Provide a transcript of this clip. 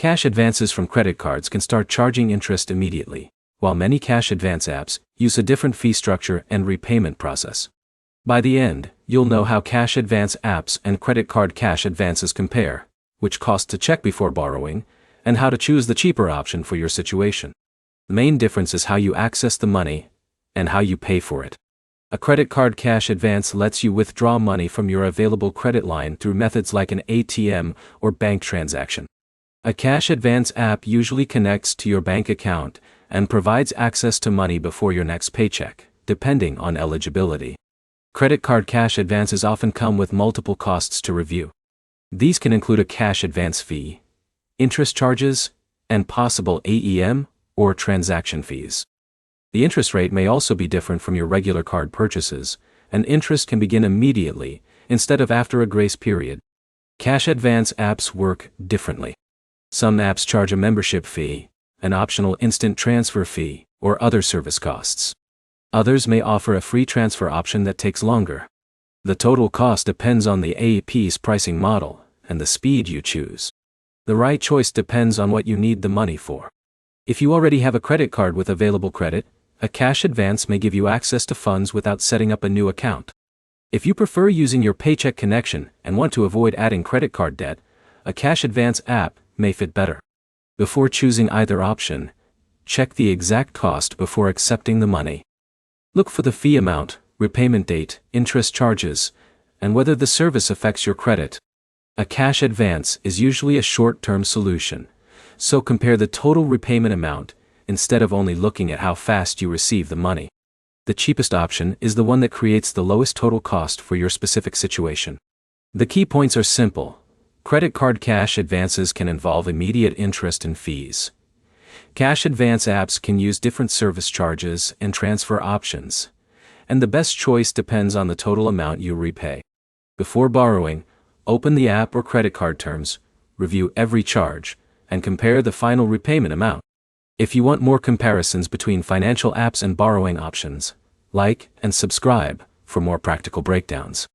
Cash advances from credit cards can start charging interest immediately, while many cash advance apps use a different fee structure and repayment process. By the end, you'll know how cash advance apps and credit card cash advances compare, which cost to check before borrowing, and how to choose the cheaper option for your situation. The main difference is how you access the money and how you pay for it. A credit card cash advance lets you withdraw money from your available credit line through methods like an ATM or bank transaction. A cash advance app usually connects to your bank account and provides access to money before your next paycheck, depending on eligibility. Credit card cash advances often come with multiple costs to review. These can include a cash advance fee, interest charges, and possible AEM or transaction fees. The interest rate may also be different from your regular card purchases, and interest can begin immediately instead of after a grace period. Cash advance apps work differently. Some apps charge a membership fee, an optional instant transfer fee, or other service costs. Others may offer a free transfer option that takes longer. The total cost depends on the AP's pricing model and the speed you choose. The right choice depends on what you need the money for. If you already have a credit card with available credit, a cash advance may give you access to funds without setting up a new account. If you prefer using your paycheck connection and want to avoid adding credit card debt, a cash advance app may fit better. Before choosing either option, check the exact cost before accepting the money. Look for the fee amount, repayment date, interest charges, and whether the service affects your credit. A cash advance is usually a short-term solution, so compare the total repayment amount instead of only looking at how fast you receive the money. The cheapest option is the one that creates the lowest total cost for your specific situation. The key points are simple. Credit card cash advances can involve immediate interest and fees. Cash advance apps can use different service charges and transfer options, and the best choice depends on the total amount you repay. Before borrowing, open the app or credit card terms, review every charge, and compare the final repayment amount. If you want more comparisons between financial apps and borrowing options, like and subscribe for more practical breakdowns.